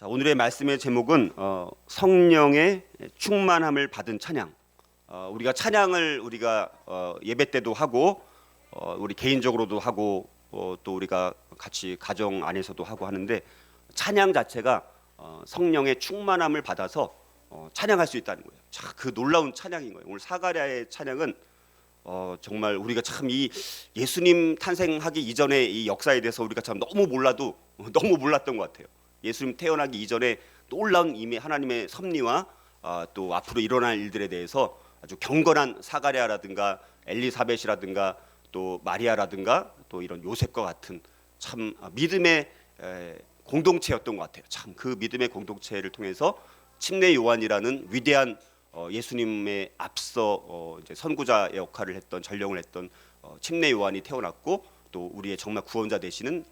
자, 오늘의 말씀의 제목은 성령의 충만함을 받은 찬양. 우리가 찬양을 우리가 예배 때도 하고 우리 개인적으로도 하고 또 우리가 같이 가정 안에서도 하고 하는데 찬양 자체가 성령의 충만함을 받아서 찬양할 수 있다는 거예요. 자, 그 놀라운 찬양인 거예요. 오늘 사가랴의 찬양은 정말 우리가 참 이 예수님 탄생하기 이전의 이 역사에 대해서 우리가 참 너무 몰라도 너무 몰랐던 것 같아요. 예수님 태어나기 이전에 놀라운 이미 하나님의 섭리와 또 앞으로 일어날 일들에 대해서 아주 경건한 사가랴라든가 엘리사벳이라든가 또 마리아라든가 또 이런 요셉과 같은 참 믿음의 공동체였던 것 같아요. 참 그 믿음의 공동체를 통해서 침례 요한이라는 위대한 예수님의 앞서 이제 선구자의 역할을 했던 전령을 했던 침례 요한이 태어났고 또 우리의 정말 구원자 되시는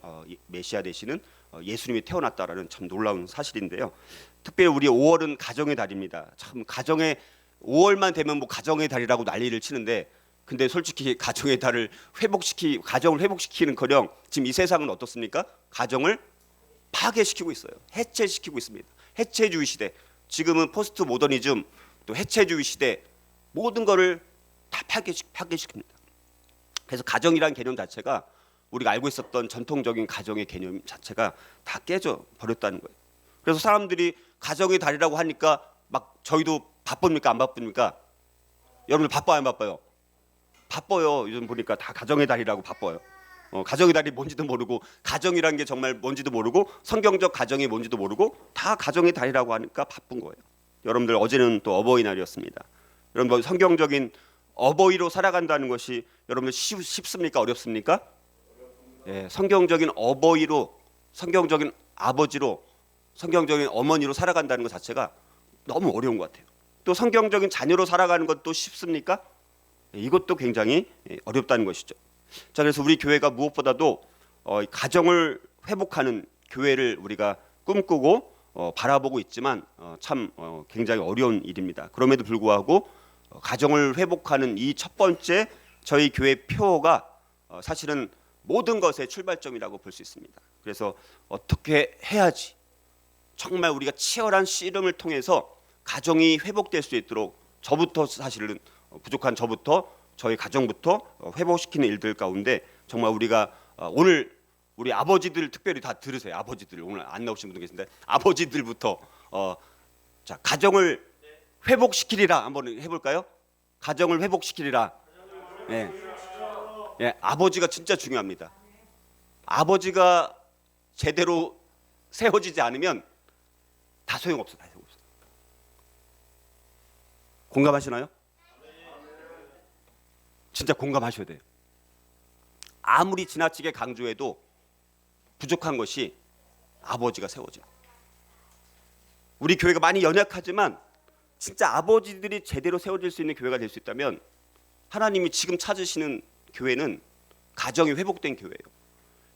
메시아 되시는 예수님이 태어났다라는 참 놀라운 사실인데요. 특별히 우리 5월은 가정의 달입니다. 참 가정의 5월만 되면 뭐 가정의 달이라고 난리를 치는데 근데 솔직히 가정의 달을 가정을 회복시키는커녕 지금 이 세상은 어떻습니까? 가정을 파괴시키고 있어요. 해체시키고 있습니다. 해체주의 시대. 지금은 포스트 모더니즘 또 해체주의 시대 모든 거를 다 파괴시킵니다. 그래서 가정이라는 개념 자체가 우리가 알고 있었던 전통적인 가정의 개념 자체가 다 깨져 버렸다는 거예요. 그래서 사람들이 가정의 달이라고 하니까 막 저희도 바쁩니까 안 바쁩니까? 여러분들 바빠요 안 바빠요? 바빠요. 요즘 보니까 다 가정의 달이라고 바빠요. 가정의 달이 뭔지도 모르고 가정이라는 게 정말 뭔지도 모르고 성경적 가정이 뭔지도 모르고 다 가정의 달이라고 하니까 바쁜 거예요. 여러분들 어제는 또 어버이날이었습니다. 여러분들 성경적인 어버이로 살아간다는 것이 여러분들 쉽습니까 어렵습니까? 예, 성경적인 어버이로 성경적인 아버지로 성경적인 어머니로 살아간다는 것 자체가 너무 어려운 것 같아요. 또 성경적인 자녀로 살아가는 것도 쉽습니까? 예, 이것도 굉장히 어렵다는 것이죠. 자, 그래서 우리 교회가 무엇보다도 가정을 회복하는 교회를 우리가 꿈꾸고 바라보고 있지만 참 굉장히 어려운 일입니다. 그럼에도 불구하고 가정을 회복하는 이 첫 번째 저희 교회 표어가 사실은 모든 것의 출발점이라고 볼 수 있습니다. 그래서 어떻게 해야지 정말 우리가 치열한 씨름을 통해서 가정이 회복될 수 있도록 저부터 사실은 부족한 저부터 저희 가정부터 회복시키는 일들 가운데 정말 우리가 오늘 우리 아버지들 특별히 다 들으세요. 아버지들 오늘 안 나오신 분들 계신데 아버지들부터 자 가정을 회복시키리라 한번 해볼까요? 가정을 회복시키리라. 예. 예, 아버지가 진짜 중요합니다. 아버지가 제대로 세워지지 않으면 다 소용없어. 다 소용없어. 공감하시나요? 진짜 공감하셔야 돼요. 아무리 지나치게 강조해도 부족한 것이 아버지가 세워져요. 우리 교회가 많이 연약하지만 진짜 아버지들이 제대로 세워질 수 있는 교회가 될 수 있다면 하나님이 지금 찾으시는 교회는 가정이 회복된 교회예요.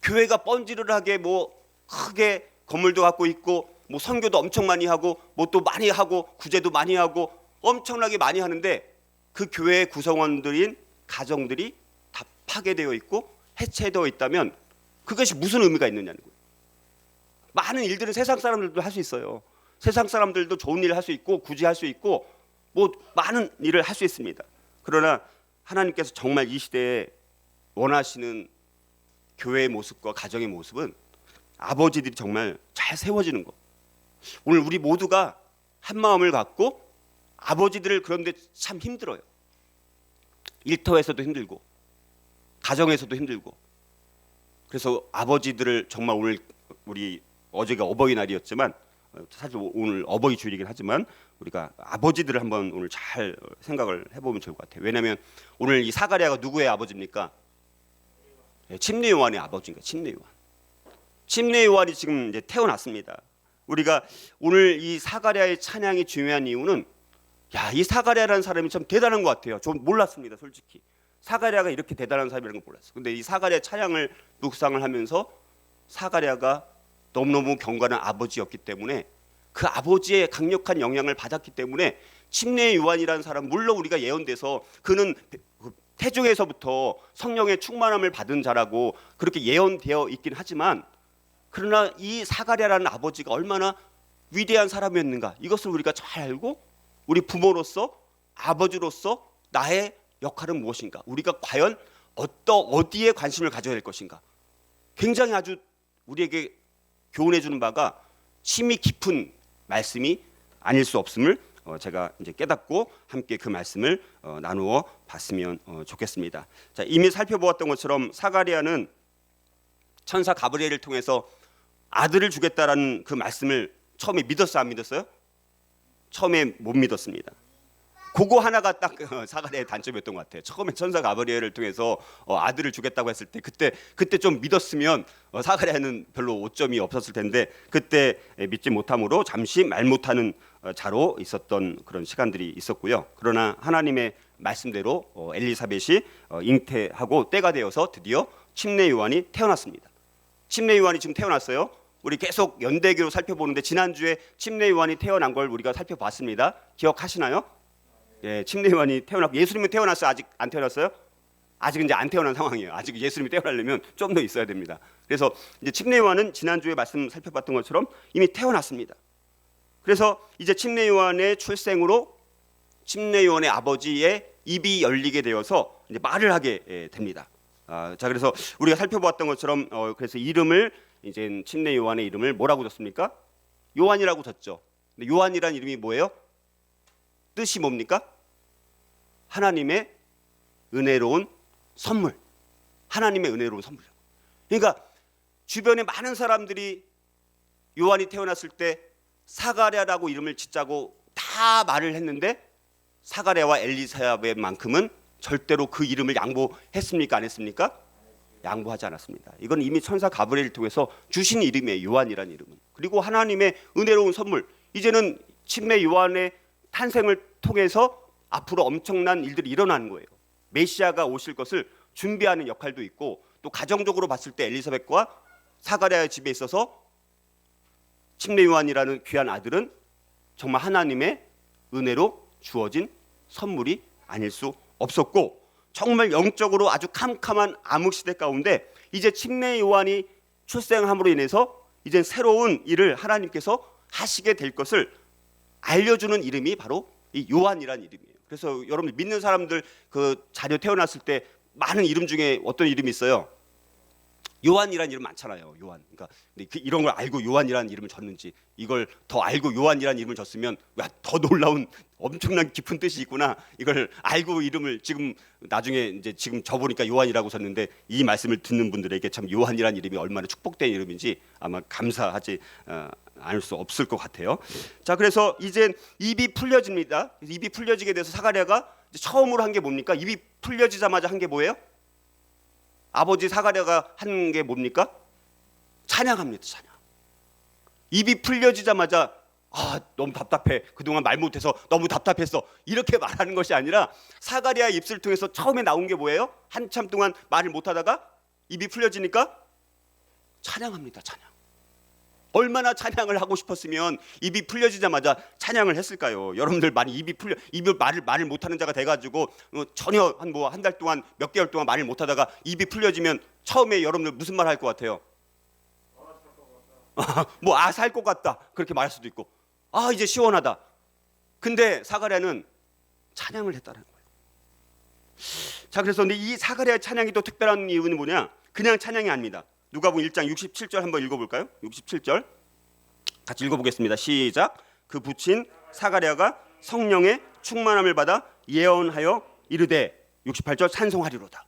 교회가 번지르르하게 뭐 크게 건물도 갖고 있고 뭐 선교도 엄청 많이 하고 뭐 또 많이 하고 구제도 많이 하고 엄청나게 많이 하는데 그 교회의 구성원들인 가정들이 다 파괴되어 있고 해체되어 있다면 그것이 무슨 의미가 있느냐는 거예요. 많은 일들은 세상 사람들도 할 수 있어요. 세상 사람들도 좋은 일을 할 수 있고 구제할 수 있고 뭐 많은 일을 할 수 있습니다. 그러나 하나님께서 정말 이 시대에 원하시는 교회의 모습과 가정의 모습은 아버지들이 정말 잘 세워지는 것. 오늘 우리 모두가 한 마음을 갖고 아버지들을 그런데 참 힘들어요. 일터에서도 힘들고 가정에서도 힘들고 그래서 아버지들을 정말 오늘 우리 어제가 어버이날이었지만 사실 오늘 어버이 주일이긴 하지만 우리가 아버지들을 한번 오늘 잘 생각을 해보면 좋을 것 같아요. 왜냐하면 오늘 이 사가랴가 누구의 아버지입니까? 침례 요한의 아버지인가? 침례 요한. 침례 요한이 지금 이제 태어났습니다. 우리가 오늘 이 사가랴의 찬양이 중요한 이유는 이 사가랴라는 사람이 참 대단한 것 같아요. 전 몰랐습니다, 솔직히. 사가랴가 이렇게 대단한 사람이라는 걸 몰랐어요. 근데 이 사가랴 찬양을 묵상을 하면서 사가랴가 너무너무 경건한 아버지였기 때문에 그 아버지의 강력한 영향을 받았기 때문에 침례 요한이라는 사람 물론 우리가 예언돼서 그는 태중에서부터 성령의 충만함을 받은 자라고 그렇게 예언되어 있긴 하지만 그러나 이 사가랴라는 아버지가 얼마나 위대한 사람이었는가, 이것을 우리가 잘 알고 우리 부모로서, 아버지로서 나의 역할은 무엇인가, 우리가 과연 어디에 관심을 가져야 할 것인가, 굉장히 아주 우리에게 교훈해 주는 바가 심히 깊은 말씀이 아닐 수 없음을 제가 이제 깨닫고 함께 그 말씀을 나누어 봤으면 좋겠습니다. 자, 이미 살펴보았던 것처럼 사가랴는 천사 가브리엘을 통해서 아들을 주겠다라는 그 말씀을 처음에 믿었어요, 안 믿었어요? 처음에 못 믿었습니다. 그거 하나가 딱 사가랴의 단점이었던 것 같아요. 처음에 천사 가브리엘을 통해서 아들을 주겠다고 했을 때 그때 좀 믿었으면 사가랴는 별로 오점이 없었을 텐데 그때 믿지 못함으로 잠시 말 못하는 자로 있었던 그런 시간들이 있었고요. 그러나 하나님의 말씀대로 엘리사벳이 잉태하고 때가 되어서 드디어 침례 요한이 태어났습니다. 침례 요한이 지금 태어났어요. 우리 계속 연대기로 살펴보는데 지난주에 침례 요한이 태어난 걸 우리가 살펴봤습니다. 기억하시나요? 예, 침례 요한이 태어났고 예수님은 태어났어요? 아직 안 태어났어요? 아직 이제 안 태어난 상황이에요. 아직 예수님이 태어나려면 좀 더 있어야 됩니다. 그래서 이제 침례 요한은 지난주에 말씀 살펴봤던 것처럼 이미 태어났습니다. 그래서 이제 침례 요한의 출생으로 침례 요한의 아버지의 입이 열리게 되어서 이제 말을 하게 됩니다. 자, 그래서 우리가 살펴보았던 것처럼 그래서 이름을 이제 침례 요한의 이름을 뭐라고 줬습니까? 요한이라고 줬죠. 근데 요한이란 이름이 뭐예요? 뜻이 뭡니까? 하나님의 은혜로운 선물. 하나님의 은혜로운 선물. 그러니까 주변에 많은 사람들이 요한이 태어났을 때 사가랴라고 이름을 짓자고 다 말을 했는데 사가랴와 엘리사벳만큼은 절대로 그 이름을 양보했습니까? 안 했습니까? 양보하지 않았습니다. 이건 이미 천사 가브리엘을 통해서 주신 이름이에요. 요한이라는 이름은. 그리고 하나님의 은혜로운 선물. 이제는 침례 요한의 탄생을 통해서 앞으로 엄청난 일들이 일어나는 거예요. 메시아가 오실 것을 준비하는 역할도 있고 또 가정적으로 봤을 때 엘리사벳과 사가랴의 집에 있어서 침례 요한이라는 귀한 아들은 정말 하나님의 은혜로 주어진 선물이 아닐 수 없었고 정말 영적으로 아주 캄캄한 암흑시대 가운데 이제 침례 요한이 출생함으로 인해서 이제 새로운 일을 하나님께서 하시게 될 것을 알려주는 이름이 바로 이 요한이라는 이름이에요. 그래서 여러분 믿는 사람들 그 자녀 태어났을 때 많은 이름 중에 어떤 이름이 있어요? 요한이라는 이름 많잖아요. 요한. 그러니까 이런 걸 알고 요한이라는 이름을 줬는지 이걸 더 알고 요한이라는 이름을 줬으면 더 놀라운 엄청난 깊은 뜻이 있구나. 이걸 알고 이름을 지금 나중에 이제 지금 저보니까 요한이라고 썼는데 이 말씀을 듣는 분들에게 참 요한이라는 이름이 얼마나 축복된 이름인지 아마 감사하지 않을 수 없을 것 같아요. 자, 그래서 이제 입이 풀려집니다. 입이 풀려지게 돼서 사가랴가 처음으로 한 게 뭡니까? 입이 풀려지자마자 한 게 뭐예요? 아버지 사가랴가 한 게 뭡니까? 찬양합니다. 찬양. 입이 풀려지자마자 너무 답답해. 그동안 말 못해서 너무 답답했어. 이렇게 말하는 것이 아니라 사가랴의 입술을 통해서 처음에 나온 게 뭐예요? 한참 동안 말을 못하다가 입이 풀려지니까 찬양합니다. 찬양. 얼마나 찬양을 하고 싶었으면 입이 풀려지자마자 찬양을 했을까요? 여러분들 많이 입이 말을 못하는 자가 돼가지고 전혀 한 달 동안 몇 개월 동안 말을 못하다가 입이 풀려지면 처음에 여러분들 무슨 말 할 것 같아요? 살 것 같다 그렇게 말할 수도 있고 이제 시원하다. 근데 사가랴는 찬양을 했다는 거예요. 자, 그래서 근데 이 사가랴의 찬양이 또 특별한 이유는 뭐냐? 그냥 찬양이 아닙니다. 누가복음 1장 67절 한번 읽어볼까요? 67절 같이 읽어보겠습니다. 시작. 그 부친 사가랴가 성령의 충만함을 받아 예언하여 이르되 68절 찬송하리로다.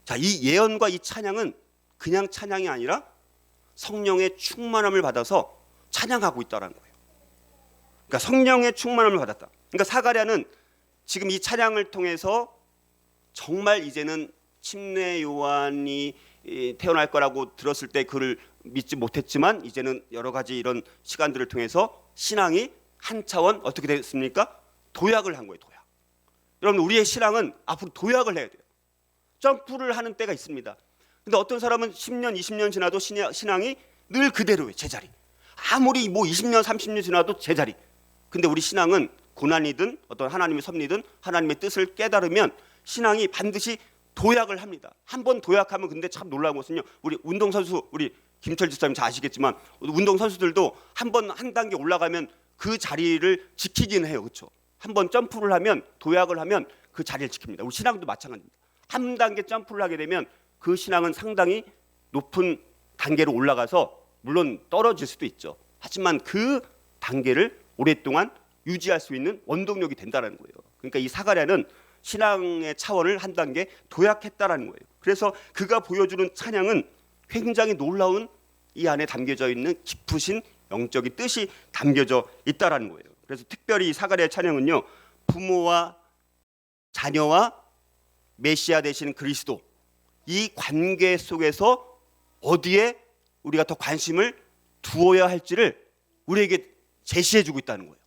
자, 이 예언과 이 찬양은 그냥 찬양이 아니라 성령의 충만함을 받아서 찬양하고 있다는 거예요. 그러니까 성령의 충만함을 받았다. 그러니까 사가랴는 지금 이 찬양을 통해서 정말 이제는 침례 요한이 태어날 거라고 들었을 때 그를 믿지 못했지만 이제는 여러 가지 이런 시간들을 통해서 신앙이 한 차원 어떻게 됐습니까? 도약을 한 거예요. 도약. 여러분 우리의 신앙은 앞으로 도약을 해야 돼요. 점프를 하는 때가 있습니다. 근데 어떤 사람은 10년, 20년 지나도 신앙이 늘 그대로예요. 제자리. 아무리 20년, 30년 지나도 제자리. 근데 우리 신앙은 고난이든 어떤 하나님의 섭리든 하나님의 뜻을 깨달으면 신앙이 반드시 도약을 합니다. 한 번 도약하면 근데 참 놀라운 것은요. 우리 운동선수 우리 김철 집사님 잘 아시겠지만 운동 선수들도 한 번 한 단계 올라가면 그 자리를 지키긴 해요. 그렇죠? 한 번 점프를 하면 도약을 하면 그 자리를 지킵니다. 우리 신앙도 마찬가지입니다. 한 단계 점프를 하게 되면 그 신앙은 상당히 높은 단계로 올라가서 물론 떨어질 수도 있죠. 하지만 그 단계를 오랫동안 유지할 수 있는 원동력이 된다는 거예요. 그러니까 이 사가랴는 신앙의 차원을 한 단계 도약했다라는 거예요. 그래서 그가 보여주는 찬양은 굉장히 놀라운 이 안에 담겨져 있는 깊으신 영적인 뜻이 담겨져 있다라는 거예요. 그래서 특별히 이 사가랴의 찬양은요, 부모와 자녀와 메시아 되시는 그리스도, 이 관계 속에서 어디에 우리가 더 관심을 두어야 할지를 우리에게 제시해주고 있다는 거예요.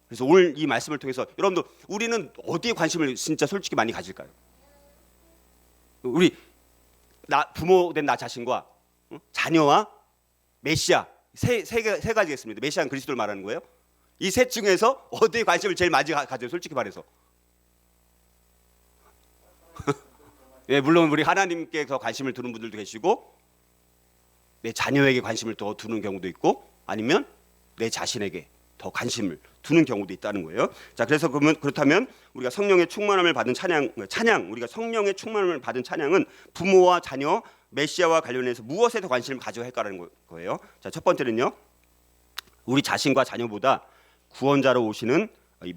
그래서 오늘 이 말씀을 통해서 여러분들, 우리는 어디에 관심을 진짜 솔직히 많이 가질까요? 우리 부모된 나 자신과 자녀와 메시아, 세 가지겠습니다. 메시아는 그리스도를 말하는 거예요. 이 셋 중에서 어디에 관심을 제일 많이 가져요? 솔직히 말해서. 예, 물론 우리 하나님께서 관심을 두는 분들도 계시고, 내 자녀에게 관심을 더 두는 경우도 있고, 아니면 내 자신에게 더 관심을 두는 경우도 있다는 거예요. 자, 그래서 그렇다면 우리가 성령의 충만함을 받은 찬양, 우리가 성령의 충만함을 받은 찬양은 부모와 자녀, 메시아와 관련해서 무엇에 더 관심을 가져야 할까라는 거예요. 자, 첫 번째는요, 우리 자신과 자녀보다 구원자로 오시는 이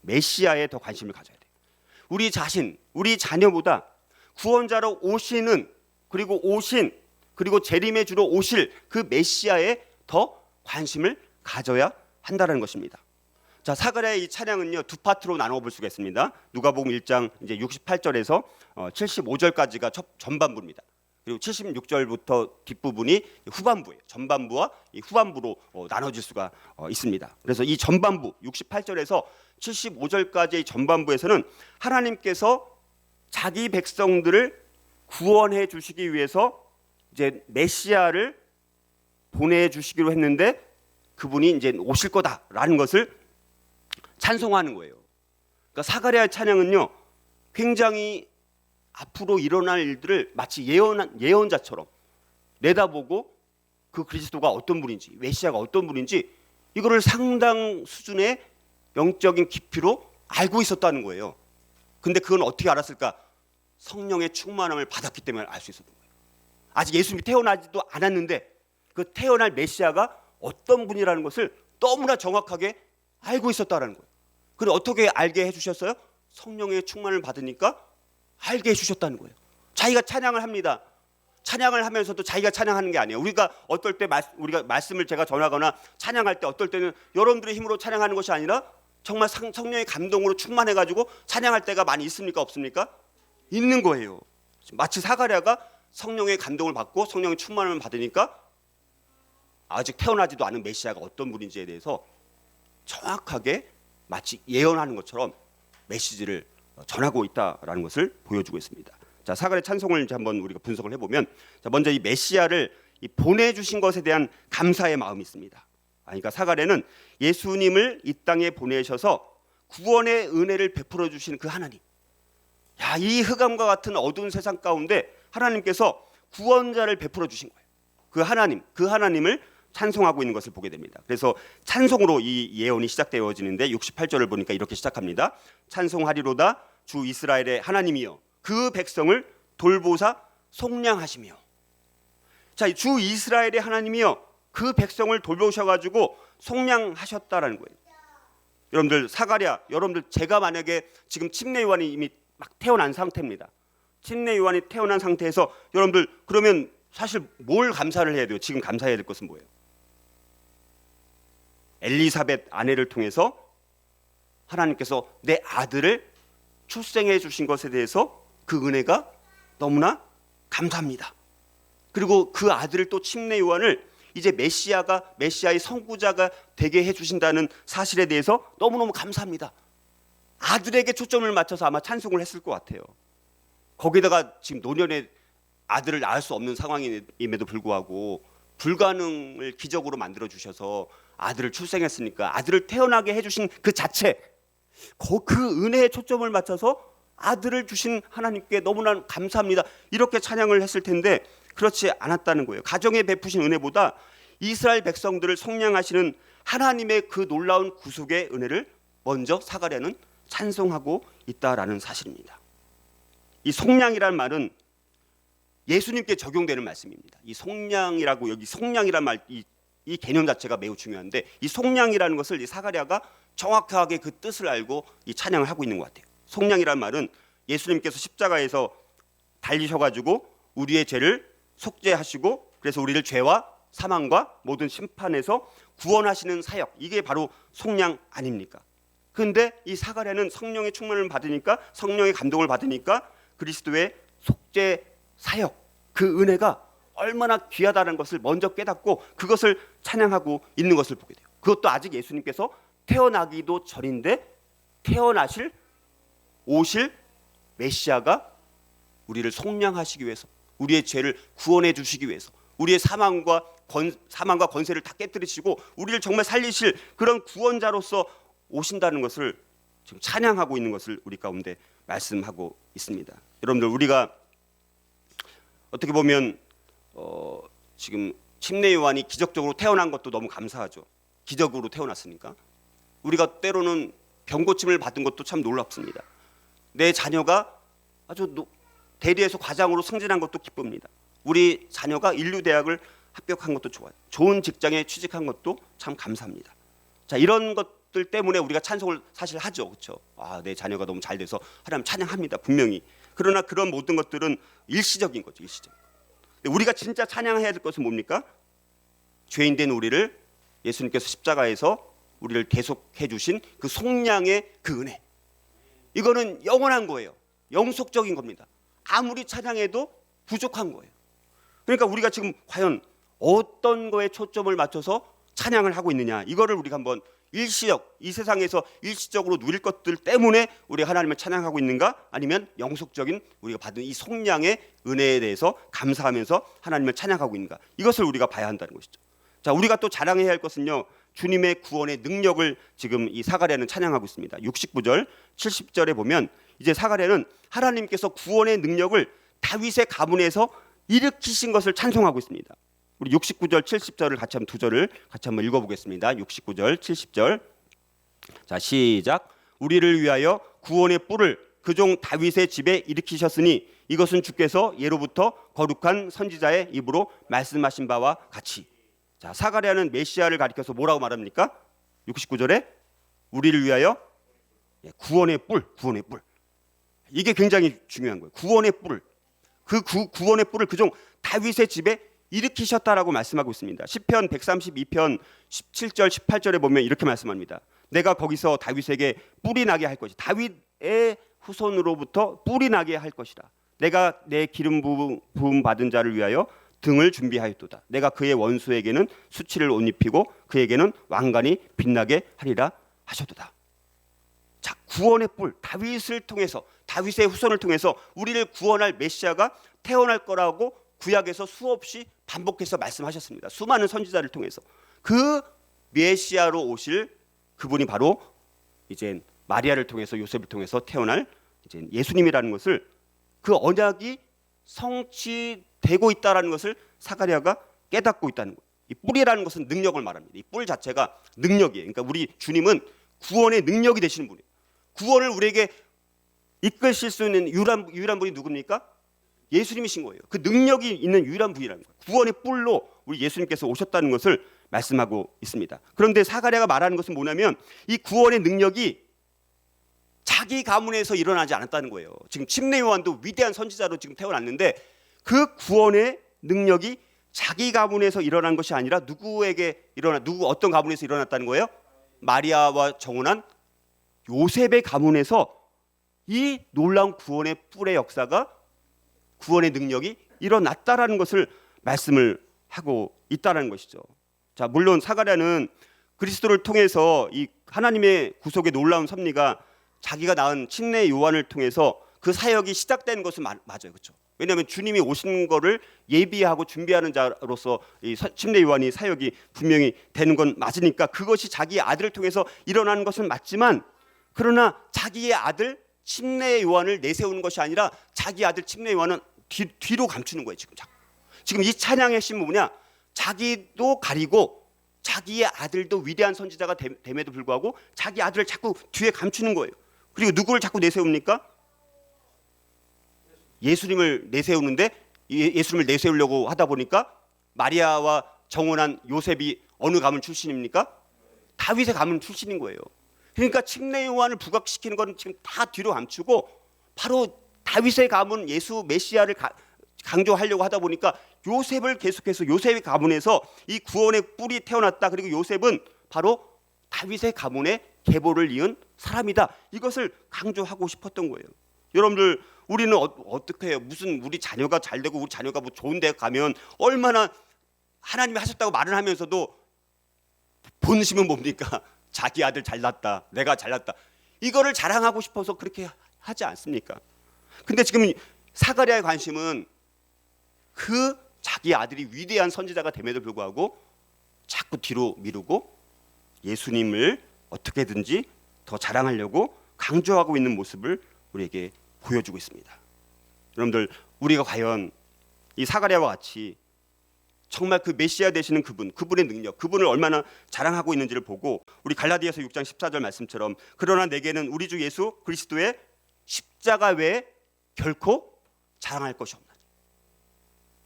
메시아에 더 관심을 가져야 돼요. 우리 자신, 우리 자녀보다 구원자로 오시는, 그리고 재림의 주로 오실 그 메시아에 더 관심을 가져야 한다는 것입니다. 자, 사가랴의 이 찬양은요, 두 파트로 나눠 볼 수가 있습니다. 누가복음 1장 이제 68절에서 75절까지가 전반부입니다. 그리고 76절부터 뒷부분이 후반부예요. 전반부와 이 후반부로 나눠질 수가 있습니다. 그래서 이 전반부 68절에서 75절까지의 전반부에서는 하나님께서 자기 백성들을 구원해 주시기 위해서 이제 메시아를 보내 주시기로 했는데 그분이 이제 오실 거다라는 것을 찬송하는 거예요. 그러니까 사가랴의 찬양은요, 굉장히 앞으로 일어날 일들을 마치 예언자처럼 내다보고 그 그리스도가 어떤 분인지, 메시아가 어떤 분인지 이거를 상당 수준의 영적인 깊이로 알고 있었다는 거예요. 근데 그건 어떻게 알았을까? 성령의 충만함을 받았기 때문에 알 수 있었던 거예요. 아직 예수님이 태어나지도 않았는데 그 태어날 메시아가 어떤 분이라는 것을 너무나 정확하게 알고 있었다는 거예요. 그런데 어떻게 알게 해주셨어요? 성령의 충만을 받으니까 알게 해주셨다는 거예요. 자기가 찬양을 합니다. 찬양을 하면서도 자기가 찬양하는 게 아니에요. 우리가 어떨 때 우리가 말씀을 제가 전하거나 찬양할 때 어떨 때는 여러분들의 힘으로 찬양하는 것이 아니라 정말 성령의 감동으로 충만해가지고 찬양할 때가 많이 있습니까? 없습니까? 있는 거예요. 마치 사가랴가 성령의 감동을 받고 성령의 충만함을 받으니까 아직 태어나지도 않은 메시아가 어떤 분인지에 대해서 정확하게 마치 예언하는 것처럼 메시지를 전하고 있다라는 것을 보여주고 있습니다. 자, 사가랴 찬송을 이제 한번 우리가 분석을 해보면, 자, 먼저 이 메시아를 보내주신 것에 대한 감사의 마음이 있습니다. 그러니까 사가랴는 예수님을 이 땅에 보내셔서 구원의 은혜를 베풀어 주신 그 하나님, 야, 이 흑암과 같은 어두운 세상 가운데 하나님께서 구원자를 베풀어 주신 거예요. 그 하나님을 찬송하고 있는 것을 보게 됩니다. 그래서 찬송으로 이 예언이 시작되어지는데 68절을 보니까 이렇게 시작합니다. 찬송하리로다 주 이스라엘의 하나님이여 그 백성을 돌보사 속량하시며. 자, 주 이스라엘의 하나님이여 그 백성을 돌보셔가지고 속량하셨다라는 거예요. 여러분들 사가랴, 여러분들 제가 만약에 지금 침례 요한이 이미 막 태어난 상태입니다. 침례 요한이 태어난 상태에서 여러분들 그러면 사실 뭘 감사를 해야 돼요? 지금 감사해야 될 것은 뭐예요? 엘리사벳 아내를 통해서 하나님께서 내 아들을 출생해 주신 것에 대해서 그 은혜가 너무나 감사합니다. 그리고 그 아들을 또 침례 요한을 이제 메시아의 선구자가 되게 해주신다는 사실에 대해서 너무너무 감사합니다. 아들에게 초점을 맞춰서 아마 찬송을 했을 것 같아요. 거기다가 지금 노년에 아들을 낳을 수 없는 상황임에도 불구하고 불가능을 기적으로 만들어 주셔서 아들을 출생했으니까 아들을 태어나게 해주신 그 자체, 그 은혜에 초점을 맞춰서 아들을 주신 하나님께 너무나 감사합니다. 이렇게 찬양을 했을 텐데, 그렇지 않았다는 거예요. 가정에 베푸신 은혜보다 이스라엘 백성들을 속량하시는 하나님의 그 놀라운 구속의 은혜를 먼저 사가랴는 찬송하고 있다라는 사실입니다. 이 속량이라는 말은 예수님께 적용되는 말씀입니다. 이 속량이라고, 여기 속량이란 말, 이 개념 자체가 매우 중요한데, 이 속량이라는 것을 이 사가랴가 정확하게 그 뜻을 알고 이 찬양을 하고 있는 것 같아요. 속량이란 말은 예수님께서 십자가에서 달리셔가지고 우리의 죄를 속죄하시고, 그래서 우리를 죄와 사망과 모든 심판에서 구원하시는 사역, 이게 바로 속량 아닙니까? 그런데 이 사가랴는 성령의 충만을 받으니까, 성령의 감동을 받으니까 그리스도의 속죄 사역, 그 은혜가 얼마나 귀하다는 것을 먼저 깨닫고 그것을 찬양하고 있는 것을 보게 돼요. 그것도 아직 예수님께서 태어나기도 전인데, 태어나실, 오실 메시아가 우리를 속량하시기 위해서, 우리의 죄를 구원해 주시기 위해서, 우리의 사망과 권세를 다 깨뜨리시고 우리를 정말 살리실 그런 구원자로서 오신다는 것을 지금 찬양하고 있는 것을 우리 가운데 말씀하고 있습니다. 여러분들, 우리가 어떻게 보면 지금 침례 요한이 기적적으로 태어난 것도 너무 감사하죠. 기적으로 태어났으니까. 우리가 때로는 병고침을 받은 것도 참 놀랍습니다. 내 자녀가 아주 대리에서 과장으로 승진한 것도 기쁩니다. 우리 자녀가 인류대학을 합격한 것도 좋아요. 좋은 직장에 취직한 것도 참 감사합니다. 자, 이런 것들 때문에 우리가 찬송을 사실 하죠, 그렇죠? 아, 내 자녀가 너무 잘 돼서 하나님 찬양합니다, 분명히. 그러나 그런 모든 것들은 일시적인 거죠, 일시적. 우리가 진짜 찬양해야 될 것은 뭡니까? 죄인된 우리를 예수님께서 십자가에서 우리를 대속해 주신 그 속량의 그 은혜. 이거는 영원한 거예요. 영속적인 겁니다. 아무리 찬양해도 부족한 거예요. 그러니까 우리가 지금 과연 어떤 거에 초점을 맞춰서 찬양을 하고 있느냐, 이거를 우리가 한번 일시적, 이 세상에서 일시적으로 누릴 것들 때문에 우리가 하나님을 찬양하고 있는가, 아니면 영속적인 우리가 받은 이 속량의 은혜에 대해서 감사하면서 하나님을 찬양하고 있는가, 이것을 우리가 봐야 한다는 것이죠. 자, 우리가 또 자랑해야 할 것은요, 주님의 구원의 능력을 지금 이 사가랴는 찬양하고 있습니다. 69절 70절에 보면 이제 사가랴는 하나님께서 구원의 능력을 다윗의 가문에서 일으키신 것을 찬송하고 있습니다. 우리 69절 70절을 같이 한번 두 절을 같이 한번 읽어보겠습니다. 69절 70절. 자, 시작. 우리를 위하여 구원의 뿔을 그 종 다윗의 집에 일으키셨으니 이것은 주께서 예로부터 거룩한 선지자의 입으로 말씀하신 바와 같이. 자, 사가랴는 메시아를 가리켜서 뭐라고 말합니까? 69절에 우리를 위하여 구원의 뿔, 구원의 뿔. 이게 굉장히 중요한 거예요. 구원의 뿔. 그 구원의 뿔을 그 종 다윗의 집에 일으키셨다라고 말씀하고 있습니다. 시편 132편 17절 18절에 보면 이렇게 말씀합니다. 내가 거기서 다윗에게 뿔이 나게 할 것이다. 다윗의 후손으로부터 뿔이 나게 할 것이다. 내가 내 기름 부음 받은 자를 위하여 등을 준비하였도다. 내가 그의 원수에게는 수치를 옷 입히고 그에게는 왕관이 빛나게 하리라 하셨도다. 자, 구원의 뿔, 다윗을 통해서, 다윗의 후손을 통해서 우리를 구원할 메시아가 태어날 거라고 구약에서 수없이 반복해서 말씀하셨습니다. 수많은 선지자를 통해서. 그 메시아로 오실 그분이 바로 이제 마리아를 통해서, 요셉을 통해서 태어날 이제 예수님이라는 것을, 그 언약이 성취되고 있다라는 것을 사가랴가 깨닫고 있다는 거예요. 이 뿔이라는 것은 능력을 말합니다. 이 뿔 자체가 능력이에요. 그러니까 우리 주님은 구원의 능력이 되시는 분이에요. 구원을 우리에게 이끌실 수 있는 유일한 분이 누굽니까? 예수님이신 거예요. 그 능력이 있는 유일한 분이라는 거예요. 구원의 뿔로 우리 예수님께서 오셨다는 것을 말씀하고 있습니다. 그런데 사가랴가 말하는 것은 뭐냐면 이 구원의 능력이 자기 가문에서 일어나지 않았다는 거예요. 지금 침례 요한도 위대한 선지자로 지금 태어났는데 그 구원의 능력이 자기 가문에서 일어난 것이 아니라 어떤 가문에서 일어났다는 거예요? 마리아와 정혼한 요셉의 가문에서 이 놀라운 구원의 뿔의 역사가, 구원의 능력이 일어났다라는 것을 말씀을 하고 있다라는 것이죠. 자, 물론 사가랴는 그리스도를 통해서 이 하나님의 구속의 놀라운 섭리가 자기가 낳은 침례 요한을 통해서 그 사역이 시작된 것은 맞아요, 그렇죠? 왜냐하면 주님이 오신 거를 예비하고 준비하는 자로서 이 침례 요한이 사역이 분명히 되는 건 맞으니까 그것이 자기의 아들을 통해서 일어나는 것은 맞지만, 그러나 자기의 아들 침례 요한을 내세우는 것이 아니라 자기 아들 침례 요한은 뒤로 감추는 거예요. 지금 이 찬양의 핵심은 뭐냐? 자기도 가리고 자기의 아들도 위대한 선지자가 됨에도 불구하고 자기 아들을 자꾸 뒤에 감추는 거예요. 그리고 누구를 자꾸 내세웁니까? 예수님을 내세우는데 예수님을 내세우려고 하다 보니까 마리아와 정혼한 요셉이 어느 가문 출신입니까? 다윗의 가문 출신인 거예요. 그러니까 침례 요한을 부각시키는 건 지금 다 뒤로 감추고 바로 다윗의 가문 예수 메시아를 강조하려고 하다 보니까 요셉을 계속해서 요셉의 가문에서 이 구원의 뿔이 태어났다. 그리고 요셉은 바로 다윗의 가문의 계보를 이은 사람이다. 이것을 강조하고 싶었던 거예요. 여러분들 우리는 어떻게 해요? 무슨 우리 자녀가 잘 되고 우리 자녀가 뭐 좋은 데 가면 얼마나 하나님이 하셨다고 말을 하면서도 본심은 뭡니까? 자기 아들 잘났다. 내가 잘났다. 이거를 자랑하고 싶어서 그렇게 하지 않습니까? 근데 지금 사가랴의 관심은 그 자기 아들이 위대한 선지자가 됨에도 불구하고 자꾸 뒤로 미루고 예수님을 어떻게든지 더 자랑하려고 강조하고 있는 모습을 우리에게 보여주고 있습니다. 여러분들 우리가 과연 이 사가랴와 같이 정말 그 메시아 되시는 그분의 능력, 그분을 얼마나 자랑하고 있는지를 보고 우리 갈라디아서 6장 14절 말씀처럼 그러나 내게는 우리 주 예수 그리스도의 십자가 외에 결코 자랑할 것이 없나니.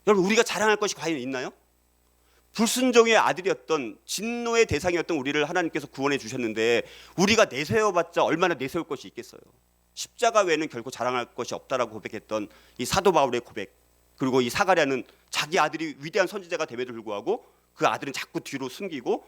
여러분 우리가 자랑할 것이 과연 있나요? 불순종의 아들이었던 진노의 대상이었던 우리를 하나님께서 구원해 주셨는데 우리가 내세워봤자 얼마나 내세울 것이 있겠어요. 십자가 외에는 결코 자랑할 것이 없다라고 고백했던 이 사도 바울의 고백, 그리고 이 사가랴는 자기 아들이 위대한 선지자가 됨에도 불구하고 그 아들은 자꾸 뒤로 숨기고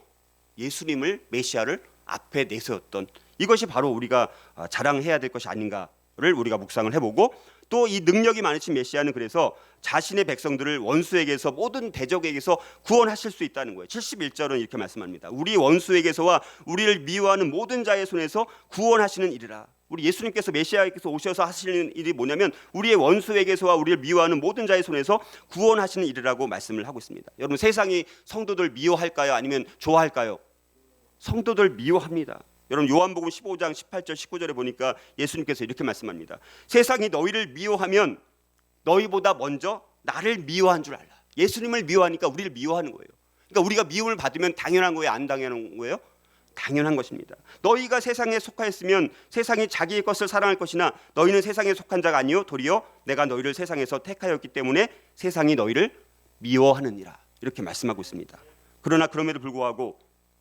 예수님을 메시아를 앞에 내세웠던 이것이 바로 우리가 자랑해야 될 것이 아닌가를 우리가 묵상을 해보고 또 이 능력이 많으신 메시아는 그래서 자신의 백성들을 원수에게서 모든 대적에게서 구원하실 수 있다는 거예요. 71절은 이렇게 말씀합니다. 우리 원수에게서와 우리를 미워하는 모든 자의 손에서 구원하시는 일이라. 우리 예수님께서 메시아께서 오셔서 하시는 일이 뭐냐면 우리의 원수에게서와 우리를 미워하는 모든 자의 손에서 구원하시는 일이라고 말씀을 하고 있습니다. 여러분 세상이 성도들 미워할까요? 아니면 좋아할까요? 성도들 미워합니다. 여러분 요한복음 15장 18절 19절에 보니까 예수님께서 이렇게 말씀합니다. 세상이 너희를 미워하면 너희보다 먼저 나를 미워한 줄 알라. 예수님을 미워하니까 우리를 미워하는 거예요. 그러니까 우리가 미움을 받으면 당연한 거예요? 안 당연한 거예요? 당연한 것입니다. 너희가 세상에 속하였으면 세상이 자기의 것을 사랑할 것이나 너희는 세상에 속한 자가 아니요 도리어 내가 너희를 세상에서 택하였기 때문에 세상이 너희를 미워하느니라. 이렇게 말씀하고 있습니다. 그러나 그럼에도 불구하고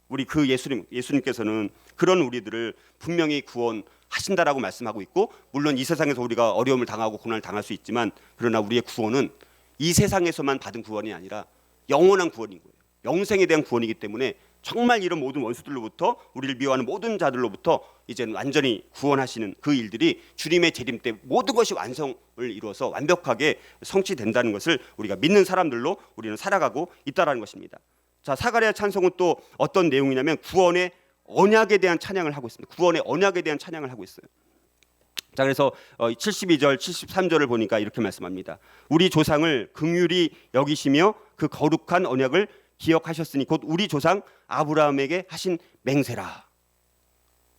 우리 그 예수님께서는 그런 우리들을 분명히 구원하신다라고 말씀하고 있고 물론 이 세상에서 우리가 어려움을 당하고 고난을 당할 수 있지만 그러나 우리의 구원은 이 세상에서만 받은 구원이 아니라 영원한 구원인 거예요. 영생에 대한 구원이기 때문에 정말 이런 모든 원수들로부터 우리를 미워하는 모든 자들로부터 이제는 완전히 구원하시는 그 일들이 주님의 재림 때 모든 것이 완성을 이루어서 완벽하게 성취된다는 것을 우리가 믿는 사람들로 우리는 살아가고 있다라는 것입니다. 자, 사가랴 찬송은 또 어떤 내용이냐면 구원의 언약에 대한 찬양을 하고 있습니다. 구원의 언약에 대한 찬양을 하고 있어요. 자, 그래서 72절, 73절을 보니까 이렇게 말씀합니다. 우리 조상을 긍휼히 여기시며 그 거룩한 언약을 기억하셨으니 곧 우리 조상 아브라함에게 하신 맹세라.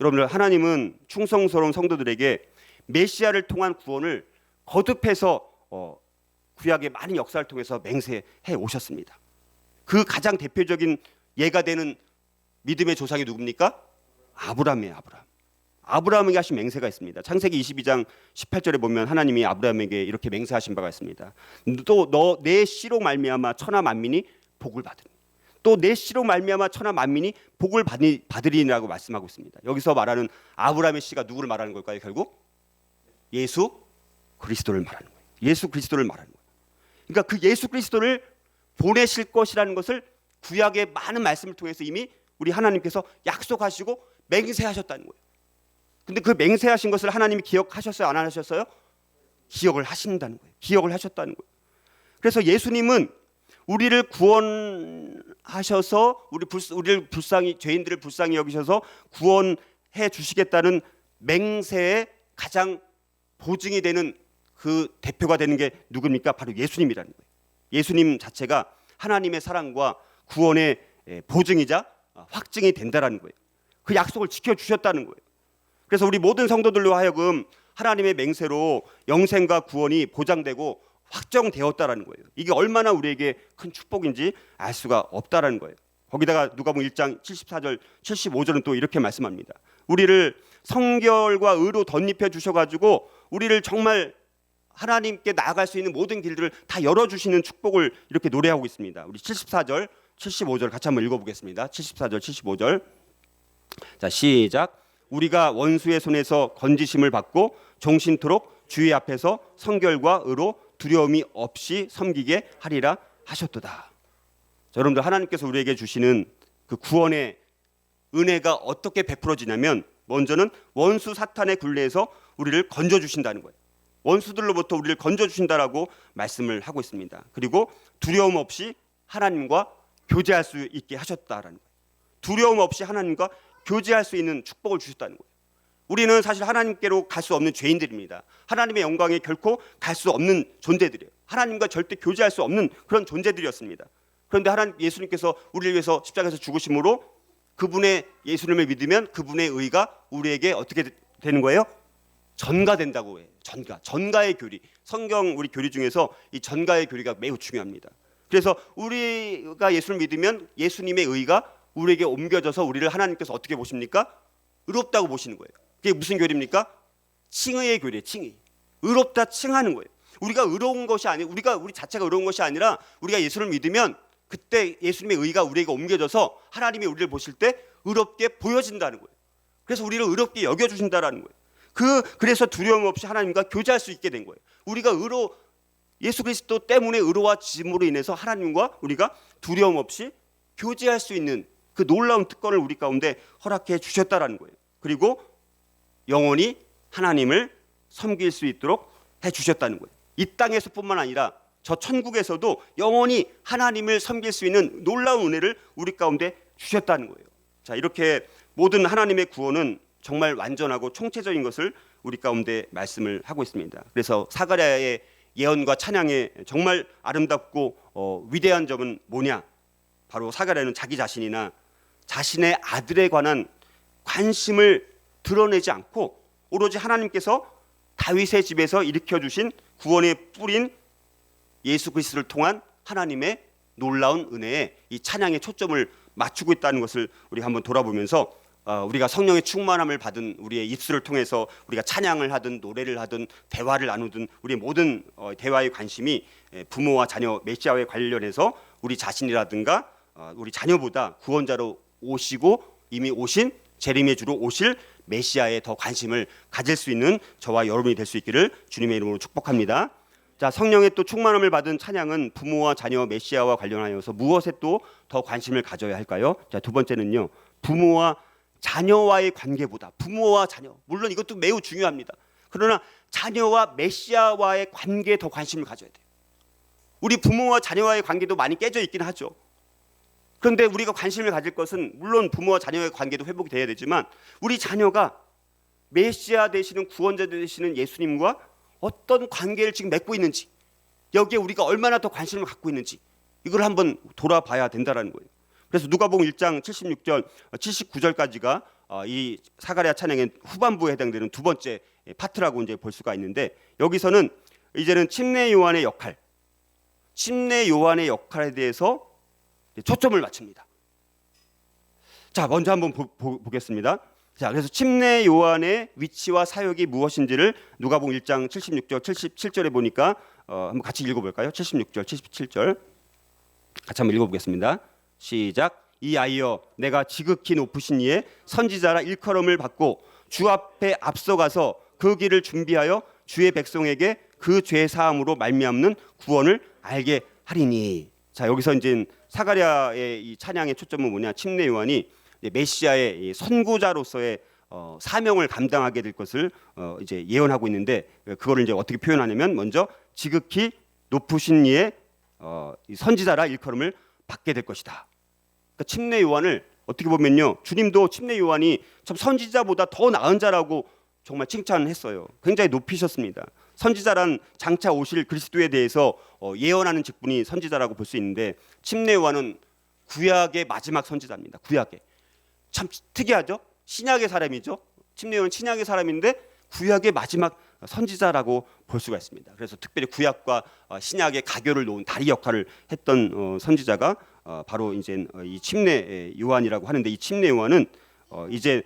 여러분들 하나님은 충성스러운 성도들에게 메시아를 통한 구원을 거듭해서 구약의 많은 역사를 통해서 맹세해 오셨습니다. 그 가장 대표적인 예가 되는 믿음의 조상이 누굽니까? 아브라함이에요. 아브라함에게 하신 맹세가 있습니다. 창세기 22장 18절에 보면 하나님이 아브라함에게 이렇게 맹세하신 바가 있습니다. 또 너 내 씨로 말미암아 천하 만민이 복을 받으니 또 내 씨로 말미암아 천하 만민이 복을 받으리라고 말씀하고 있습니다. 여기서 말하는 아브라함의 씨가 누구를 말하는 걸까요? 결국 예수 그리스도를 말하는 거예요. 예수 그리스도를 말하는 거예요. 그러니까 그 예수 그리스도를 보내실 것이라는 것을 구약의 많은 말씀을 통해서 이미 우리 하나님께서 약속하시고 맹세하셨다는 거예요. 근데 그 맹세하신 것을 하나님이 기억하셨어요? 안 하셨어요? 기억을 하신다는 거예요. 기억을 하셨다는 거예요. 그래서 예수님은 우리를 구원하셔서 우리를 죄인들을 불쌍히 여기셔서 구원해 주시겠다는 맹세의 가장 보증이 되는 그 대표가 되는 게 누굽니까? 바로 예수님이라는 거예요. 예수님 자체가 하나님의 사랑과 구원의 보증이자 확증이 된다라는 거예요. 그 약속을 지켜주셨다는 거예요. 그래서 우리 모든 성도들로 하여금 하나님의 맹세로 영생과 구원이 보장되고 확정되었다라는 거예요. 이게 얼마나 우리에게 큰 축복인지 알 수가 없다라는 거예요. 거기다가 누가복음 1장 74절 75절은 또 이렇게 말씀합니다. 우리를 성결과 의로 덧입혀 주셔가지고 우리를 정말 하나님께 나아갈 수 있는 모든 길들을 다 열어주시는 축복을 이렇게 노래하고 있습니다. 우리 74절 75절 같이 한번 읽어보겠습니다. 74절 75절 자 시작. 우리가 원수의 손에서 건지심을 받고 종신토록 주의 앞에서 성결과 의로 두려움이 없이 섬기게 하리라 하셨도다. 자, 여러분들 하나님께서 우리에게 주시는 그 구원의 은혜가 어떻게 베풀어지냐면 먼저는 원수 사탄의 굴레에서 우리를 건져주신다는 거예요. 원수들로부터 우리를 건져주신다라고 말씀을 하고 있습니다. 그리고 두려움 없이 하나님과 교제할 수 있게 하셨다라는 거예요. 두려움 없이 하나님과 교제할 수 있는 축복을 주셨다는 거예요. 우리는 사실 하나님께로 갈 수 없는 죄인들입니다. 하나님의 영광에 결코 갈 수 없는 존재들이에요. 하나님과 절대 교제할 수 없는 그런 존재들이었습니다. 그런데 하나님 예수님께서 우리를 위해서 십자가에서 죽으심으로 그분의 예수님을 믿으면 그분의 의가 우리에게 어떻게 되는 거예요? 전가된다고 해요. 전가의 교리. 성경 우리 교리 중에서 이 전가의 교리가 매우 중요합니다. 그래서 우리가 예수를 믿으면 예수님의 의가 우리에게 옮겨져서 우리를 하나님께서 어떻게 보십니까? 의롭다고 보시는 거예요. 그게 무슨 교리입니까? 칭의의 교리예요. 칭의. 의롭다 칭하는 거예요. 우리가 의로운 것이 아니고 우리 자체가 의로운 것이 아니라 우리가 예수를 믿으면 그때 예수님의 의가 우리에게 옮겨져서 하나님이 우리를 보실 때 의롭게 보여진다는 거예요. 그래서 우리를 의롭게 여겨주신다는 거예요. 그래서 두려움 없이 하나님과 교제할 수 있게 된 거예요. 우리가 예수 그리스도 때문에 의로워짐으로 인해서 하나님과 우리가 두려움 없이 교제할 수 있는 그 놀라운 특권을 우리 가운데 허락해 주셨다라는 거예요. 그리고 영원히 하나님을 섬길 수 있도록 해 주셨다는 거예요. 이 땅에서뿐만 아니라 저 천국에서도 영원히 하나님을 섬길 수 있는 놀라운 은혜를 우리 가운데 주셨다는 거예요. 자, 이렇게 모든 하나님의 구원은 정말 완전하고 총체적인 것을 우리 가운데 말씀을 하고 있습니다. 그래서 사가랴의 예언과 찬양의 정말 아름답고 위대한 점은 뭐냐? 바로 사가랴는 자기 자신이나 자신의 아들에 관한 관심을 드러내지 않고 오로지 하나님께서 다윗의 집에서 일으켜주신 구원의 뿌린 예수 그리스도를 통한 하나님의 놀라운 은혜에 이 찬양의 초점을 맞추고 있다는 것을 우리가 한번 돌아보면서 우리가 성령의 충만함을 받은 우리의 입술을 통해서 우리가 찬양을 하든 노래를 하든 대화를 나누든 우리의 모든 대화의 관심이 부모와 자녀 메시아에 관련해서 우리 자신이라든가 우리 자녀보다 구원자로 오시고 이미 오신 재림의 주로 오실 메시아에 더 관심을 가질 수 있는 저와 여러분이 될 수 있기를 주님의 이름으로 축복합니다. 자, 성령의 또 충만함을 받은 찬양은 부모와 자녀 메시아와 관련하여서 무엇에 또 더 관심을 가져야 할까요? 자, 두 번째는요. 부모와 자녀와의 관계보다 부모와 자녀 물론 이것도 매우 중요합니다. 그러나 자녀와 메시아와의 관계에 더 관심을 가져야 돼요. 우리 부모와 자녀와의 관계도 많이 깨져 있긴 하죠. 그런데 우리가 관심을 가질 것은 물론 부모와 자녀의 관계도 회복이 돼야 되지만 우리 자녀가 메시아 되시는 구원자 되시는 예수님과 어떤 관계를 지금 맺고 있는지 여기에 우리가 얼마나 더 관심을 갖고 있는지 이걸 한번 돌아봐야 된다는 거예요. 그래서 누가복음 1장 76절 79절까지가 이 사가랴 찬양의 후반부에 해당되는 두 번째 파트라고 이제 볼 수가 있는데 여기서는 이제는 침례 요한의 역할에 대해서 초점을 맞춥니다. 자, 먼저 한번 보겠습니다. 자, 그래서 침례 요한의 위치와 사역이 무엇인지를 누가복음 1장 76절 77절에 보니까 한번 같이 읽어볼까요? 76절 77절 같이 한번 읽어보겠습니다. 시작. 이 아이여 내가 지극히 높으신 이의 선지자라 일컬음을 받고 주 앞에 앞서가서 그 길을 준비하여 주의 백성에게 그 죄 사함으로 말미암는 구원을 알게 하리니. 자, 여기서 이제 사가랴의 이 찬양의 초점은 뭐냐? 침례 요한이 메시아의 선구자로서의 사명을 감당하게 될 것을 이제 예언하고 있는데 그거를 이제 어떻게 표현하냐면 먼저 지극히 높으신 이의 선지자라 일컬음을 받게 될 것이다. 그러니까 침례 요한을 어떻게 보면요, 주님도 침례 요한이 참 선지자보다 더 나은 자라고 정말 칭찬했어요. 굉장히 높이셨습니다. 선지자란 장차 오실 그리스도에 대해서 예언하는 직분이 선지자라고 볼 수 있는데 침례 요한은 구약의 마지막 선지자입니다. 구약의 참 특이하죠. 신약의 사람이죠. 침례 요한은 신약의 사람인데 구약의 마지막 선지자라고 볼 수가 있습니다. 그래서 특별히 구약과 신약의 가교를 놓은 다리 역할을 했던 선지자가 바로 이제 이 침례 요한이라고 하는데, 이 침례 요한은 이제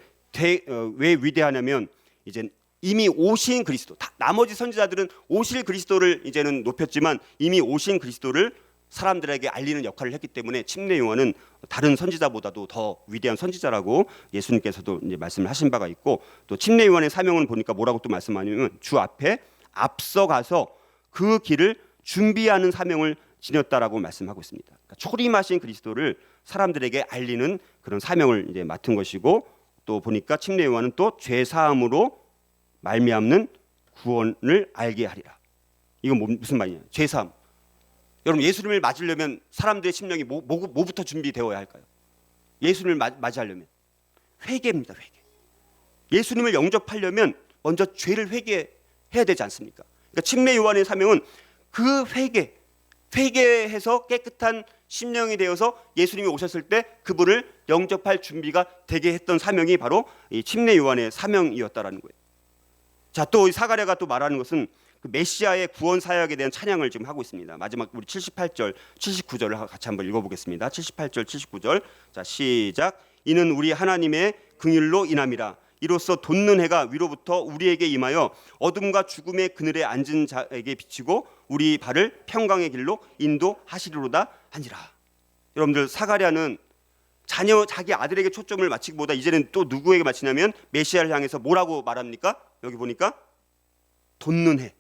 왜 위대하냐면 이제 이미 오신 그리스도, 나머지 선지자들은 오실 그리스도를 이제는 높였지만 이미 오신 그리스도를 사람들에게 알리는 역할을 했기 때문에 침례 요한은 다른 선지자보다도 더 위대한 선지자라고 예수님께서도 이제 말씀을 하신 바가 있고, 또 침례 요한의 사명을 보니까 뭐라고 또 말씀하냐면 주 앞에 앞서가서 그 길을 준비하는 사명을 지녔다라고 말씀하고 있습니다. 그러니까 초림하신 그리스도를 사람들에게 알리는 그런 사명을 이제 맡은 것이고, 또 보니까 침례 요한은 또 죄 사함으로 말미암는 구원을 알게 하리라. 이건 무슨 말이냐? 죄 사함. 여러분, 예수님을 맞으려면 사람들의 심령이 뭐부터 준비되어야 할까요? 예수님을 맞이하려면 회개입니다. 회개. 예수님을 영접하려면 먼저 죄를 회개해야 되지 않습니까? 그러니까 침례 요한의 사명은 그 회개해서 깨끗한 심령이 되어서 예수님이 오셨을 때 그분을 영접할 준비가 되게 했던 사명이 바로 이 침례 요한의 사명이었다라는 거예요. 자, 또 사가랴가 또 말하는 것은 그 메시아의 구원 사역에 대한 찬양을 지금 하고 있습니다. 마지막 우리 78절, 79절을 같이 한번 읽어보겠습니다. 78절, 79절. 자, 시작. 이는 우리 하나님의 긍휼로 인함이라. 이로써 돋는 해가 위로부터 우리에게 임하여 어둠과 죽음의 그늘에 앉은 자에게 비치고 우리 발을 평강의 길로 인도하시리로다 하니라. 여러분들, 사가랴는 자기 아들에게 초점을 맞추기보다 이제는 또 누구에게 맞추냐면 메시아를 향해서 뭐라고 말합니까? 여기 보니까 돋는 해.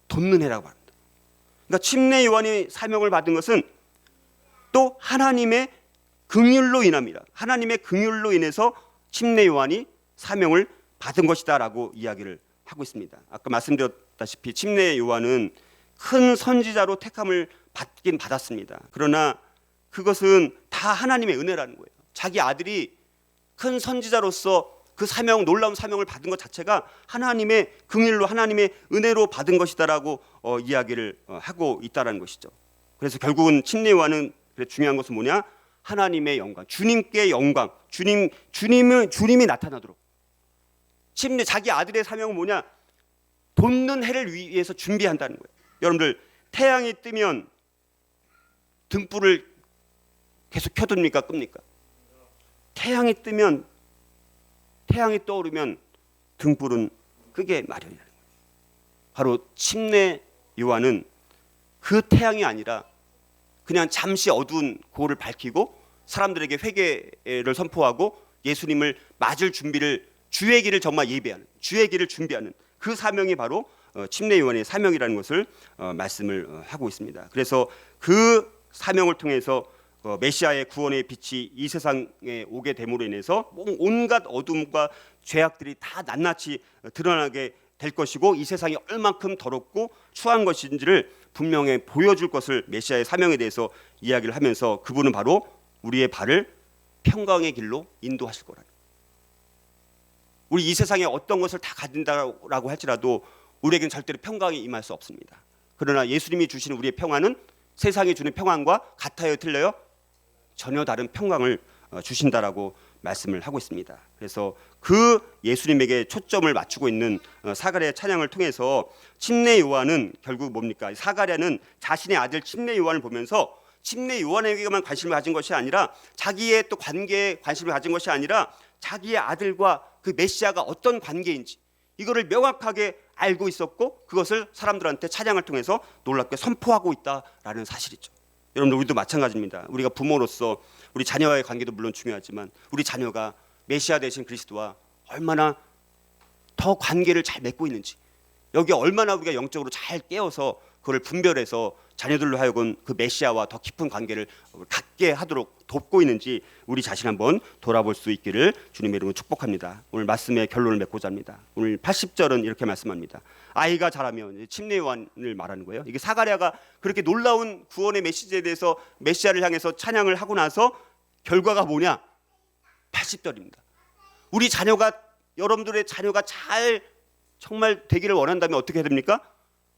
돋는 해라고 말합니다. 그러니까 침례 요한이 사명을 받은 것은 또 하나님의 긍휼로 인합니다. 하나님의 긍휼로 인해서 침례 요한이 사명을 받은 것이다라고 이야기를 하고 있습니다. 아까 말씀드렸다시피 침례 요한은 큰 선지자로 택함을 받긴 받았습니다. 그러나 그것은 다 하나님의 은혜라는 거예요. 자기 아들이 큰 선지자로서 그 사명, 놀라운 사명을 받은 것 자체가 하나님의 긍휼로, 하나님의 은혜로 받은 것이다라고 이야기를 하고 있다라는 것이죠. 그래서 결국은 침례 요한은 중요한 것은 뭐냐? 하나님의 영광, 주님께 영광, 주님이 나타나도록. 자기 아들의 사명은 뭐냐? 돋는 해를 위해서 준비한다는 거예요. 여러분들, 태양이 뜨면 등불을 계속 켜둡니까? 끕니까? 태양이 떠오르면 등불은 끄게 마련이라는 거예요. 바로 침례 요한은 그 태양이 아니라 그냥 잠시 어두운 고를 밝히고 사람들에게 회개를 선포하고 예수님을 맞을 준비를, 주의 길을 정말 예배하는, 주의 길을 준비하는 그 사명이 바로 침례 요한의 사명이라는 것을 말씀을 하고 있습니다. 그래서 그 사명을 통해서 메시아의 구원의 빛이 이 세상에 오게 됨으로 인해서 온갖 어둠과 죄악들이 다 낱낱이 드러나게 될 것이고, 이 세상이 얼만큼 더럽고 추한 것인지를 분명히 보여줄 것을 메시아의 사명에 대해서 이야기를 하면서 그분은 바로 우리의 발을 평강의 길로 인도하실 거라는. 우리 이 세상에 어떤 것을 다 가진다라고 할지라도 우리에게는 절대로 평강이 임할 수 없습니다. 그러나 예수님이 주시는 우리의 평안은 세상이 주는 평안과 같아요, 틀려요? 전혀 다른 평강을 주신다라고 말씀을 하고 있습니다. 그래서 그 예수님에게 초점을 맞추고 있는 사가랴의 찬양을 통해서 침례 요한은 결국 뭡니까? 사가랴는 자신의 아들 침례 요한을 보면서 침례 요한에게만 관심을 가진 것이 아니라 자기의 또 관계에 관심을 가진 것이 아니라 자기의 아들과 그 메시아가 어떤 관계인지 이거를 명확하게 알고 있었고, 그것을 사람들한테 찬양을 통해서 놀랍게 선포하고 있다라는 사실이죠. 여러분들, 우리도 마찬가지입니다. 우리가 부모로서 우리 자녀와의 관계도 물론 중요하지만 우리 자녀가 메시아 되신 그리스도와 얼마나 더 관계를 잘 맺고 있는지, 여기에 얼마나 우리가 영적으로 잘 깨어서 그걸 분별해서 자녀들로 하여금 그 메시아와 더 깊은 관계를 갖게 하도록 돕고 있는지 우리 자신 한번 돌아볼 수 있기를 주님의 이름으로 축복합니다. 오늘 말씀의 결론을 맺고자 합니다. 오늘 80절은 이렇게 말씀합니다. 아이가 자라면, 침례 요한을 말하는 거예요. 이게 사가랴가 그렇게 놀라운 구원의 메시지에 대해서 메시아를 향해서 찬양을 하고 나서 결과가 뭐냐? 80절입니다. 우리 자녀가, 여러분들의 자녀가 잘 정말 되기를 원한다면 어떻게 해야 됩니까?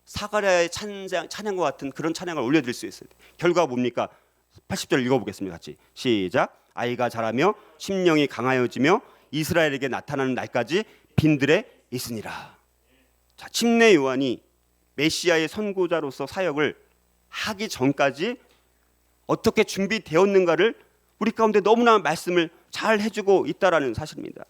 사가랴의 찬양과 같은 그런 찬양을 올려드릴 수 있어요. 결과가 뭡니까? 80절 읽어보겠습니다. 같이 시작. 아이가 자라며 심령이 강하여지며 이스라엘에게 나타나는 날까지 빈들에 있으니라. 자, 침례 요한이 메시아의 선고자로서 사역을 하기 전까지 어떻게 준비되었는가를 우리 가운데 너무나 말씀을 잘 해주고 있다라는 사실입니다.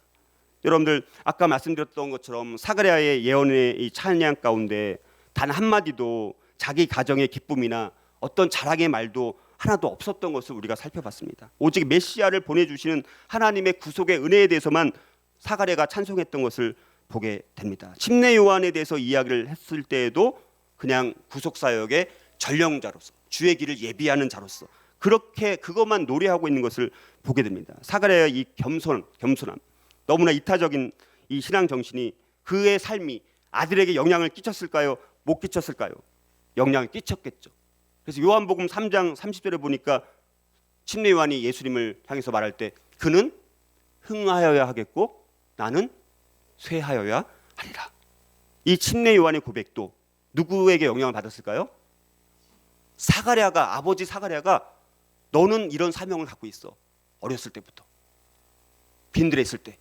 여러분들 아까 말씀드렸던 것처럼 사가랴의 예언의 이 찬양 가운데 단 한마디도 자기 가정의 기쁨이나 어떤 자랑의 말도 하나도 없었던 것을 우리가 살펴봤습니다. 오직 메시아를 보내주시는 하나님의 구속의 은혜에 대해서만 사가랴가 찬송했던 것을 보게 됩니다. 침례 요한에 대해서 이야기를 했을 때에도 그냥 구속사역의 전령자로서 주의 길을 예비하는 자로서 그렇게 그것만 노래하고 있는 것을 보게 됩니다. 사가랴의 이 겸손함, 너무나 이타적인 이 신앙 정신이 그의 삶이 아들에게 영향을 끼쳤을까요? 못 끼쳤을까요? 영향을 끼쳤겠죠. 그래서 요한복음 3장 30절에 보니까 침례 요한이 예수님을 향해서 말할 때 그는 흥하여야 하겠고 나는 쇠하여야 하리라. 이 침례 요한의 고백도 누구에게 영향을 받았을까요? 사가랴가, 아버지 사가랴가 너는 이런 사명을 갖고 있어. 어렸을 때부터 빈들했을 때.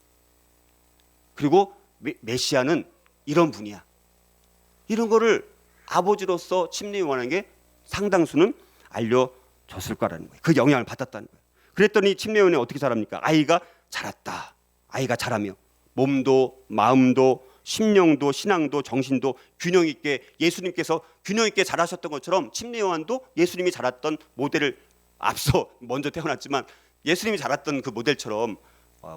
그리고 메시아는 이런 분이야. 이런 거를 아버지로서 침례 요한에게 상당수는 알려줬을 거라는 거예요. 그 영향을 받았다는 거예요. 그랬더니 침례 요한이 어떻게 자랍니까? 아이가 자랐다. 아이가 자라며 몸도 마음도 심령도 신앙도 정신도 균형 있게 예수님께서 균형 있게 자라셨던 것처럼 침례 요한도 예수님이 자랐던 모델을 앞서 먼저 태어났지만 예수님이 자랐던 그 모델처럼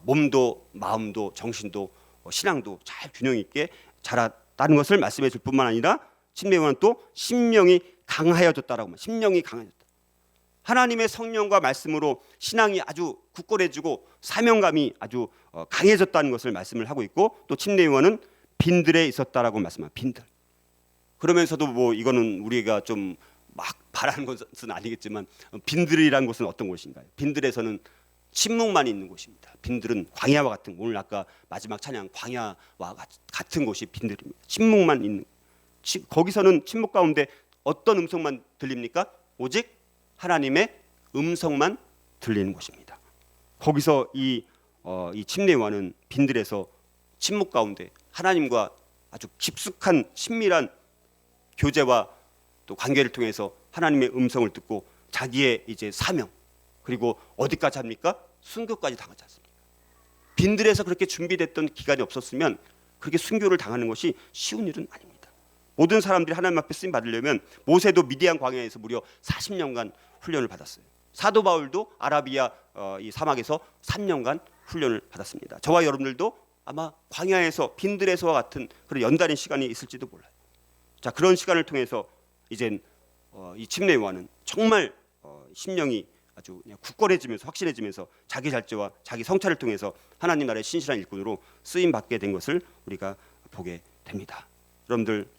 몸도 마음도 정신도 신앙도 잘 균형 있게 자랐다는 것을 말씀해 줄 뿐만 아니라 침례 요한은 또 심령이 강하여졌다라고. 심령이 강해졌다. 하나님의 성령과 말씀으로 신앙이 아주 굳건해지고 사명감이 아주 강해졌다는 것을 말씀을 하고 있고 또 침례 요한은 빈들에 있었다라고 말씀합니다. 빈들. 그러면서도 뭐 이거는 우리가 좀 막 바라는 것은 아니겠지만 빈들이라는 곳은 어떤 곳인가요? 빈들에서는 침묵만 있는 곳입니다. 빈들은 광야와 같은, 오늘 아까 마지막 찬양 광야와 같은 곳이 빈들입니다. 침묵만 있는. 거기서는 침묵 가운데 어떤 음성만 들립니까? 오직 하나님의 음성만 들리는 곳입니다. 거기서 이 침례 요한은 빈들에서 침묵 가운데 하나님과 아주 깊숙한 친밀한 교제와 또 관계를 통해서 하나님의 음성을 듣고 자기의 이제 사명 그리고 어디까지 합니까? 순교까지 당하지 않습니까? 빈들에서 그렇게 준비됐던 기간이 없었으면 그렇게 순교를 당하는 것이 쉬운 일은 아닙니다. 모든 사람들이 하나님 앞에 쓰임 받으려면 모세도 미디안 광야에서 무려 40년간 훈련을 받았어요. 사도 바울도 아라비아 이 사막에서 3년간 훈련을 받았습니다. 저와 여러분들도 아마 광야에서 빈들에서와 같은 그런 연단의 시간이 있을지도 몰라요. 자, 그런 시간을 통해서 이젠 이 침례 요한은 정말 심령이 아주 그냥 굳건해지면서 확실해지면서 자기 잘죄와 자기 성찰을 통해서 하나님 나라의 신실한 일꾼으로 쓰임 받게 된 것을 우리가 보게 됩니다. 여러분들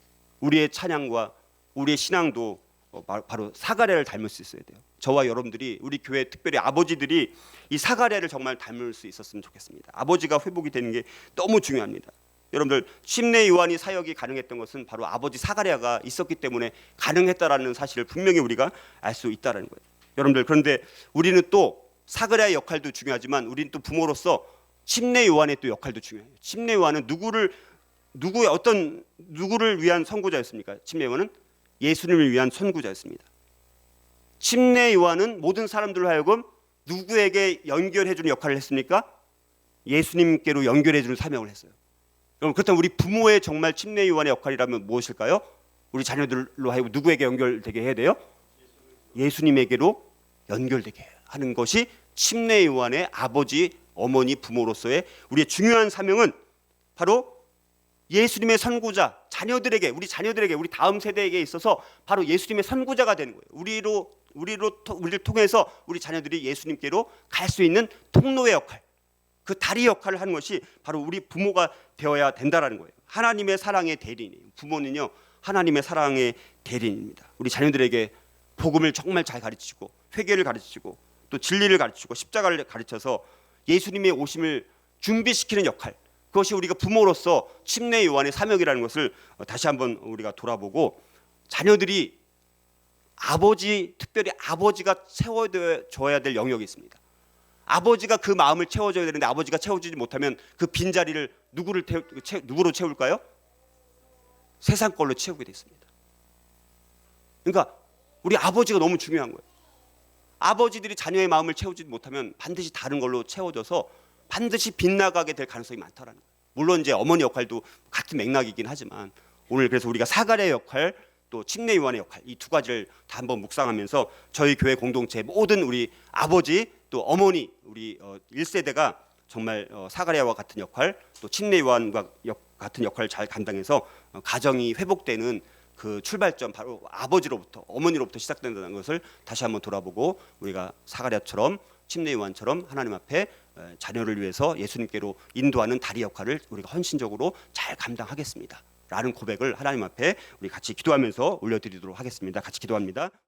우리의 찬양과 우리의 신앙도 바로 사가랴를 닮을 수 있어야 돼요. 저와 여러분들이 우리 교회 특별히 아버지들이 이 사가랴를 정말 닮을 수 있었으면 좋겠습니다. 아버지가 회복이 되는 게 너무 중요합니다. 여러분들 침례 요한이 사역이 가능했던 것은 바로 아버지 사가랴가 있었기 때문에 가능했다라는 사실을 분명히 우리가 알 수 있다라는 거예요. 여러분들 그런데 우리는 또 사가랴의 역할도 중요하지만 우리는 또 부모로서 침례 요한의 또 역할도 중요해요. 침례 요한은 누구를 위한 선구자였습니까? 침례 요한은 예수님을 위한 선구자였습니다. 침례 요한은 모든 사람들로 하여금 누구에게 연결해주는 역할을 했습니까? 예수님께로 연결해주는 사명을 했어요. 그럼 그렇다면 우리 부모의 정말 침례 요한의 역할이라면 무엇일까요? 우리 자녀들로 하여금 누구에게 연결되게 해야 돼요? 예수님에게로 연결되게 하는 것이 침례 요한의 아버지, 어머니, 부모로서의 우리의 중요한 사명은 바로 예수님의 선구자, 우리 자녀들에게, 우리 다음 세대에게 있어서 바로 예수님의 선구자가 되는 거예요. 우리를 통해서 우리 자녀들이 예수님께로 갈 수 있는 통로의 역할, 그 다리 역할을 하는 것이 바로 우리 부모가 되어야 된다라는 거예요. 하나님의 사랑의 대리인이에요. 부모는요, 하나님의 사랑의 대리인입니다. 우리 자녀들에게 복음을 정말 잘 가르치고 회개를 가르치고 또 진리를 가르치고 십자가를 가르쳐서 예수님의 오심을 준비시키는 역할, 그것이 우리가 부모로서 침례 요한의 사명이라는 것을 다시 한번 우리가 돌아보고 자녀들이 특별히 아버지가 채워줘야 될 영역이 있습니다. 아버지가 그 마음을 채워줘야 되는데 아버지가 채워주지 못하면 그 빈자리를 누구로 채울까요? 세상 걸로 채우게 됐습니다. 그러니까 우리 아버지가 너무 중요한 거예요. 아버지들이 자녀의 마음을 채우지 못하면 반드시 다른 걸로 채워져서 반드시 빗나가게 될 가능성이 많다라는 거예요. 물론 이제 어머니 역할도 같은 맥락이긴 하지만 오늘 그래서 우리가 사가랴의 역할 또 침례 요한의 역할 이 두 가지를 다 한번 묵상하면서 저희 교회 공동체 모든 우리 아버지 또 어머니 우리 1세대가 정말 사가랴와 같은 역할 또 침례 요한과 같은 역할을 잘 감당해서 가정이 회복되는 그 출발점 바로 아버지로부터 어머니로부터 시작된다는 것을 다시 한번 돌아보고 우리가 사가랴처럼 침례 요한처럼 하나님 앞에 자녀를 위해서 예수님께로 인도하는 다리 역할을 우리가 헌신적으로 잘 감당하겠습니다 라는 고백을 하나님 앞에 우리 같이 기도하면서 올려드리도록 하겠습니다. 같이 기도합니다.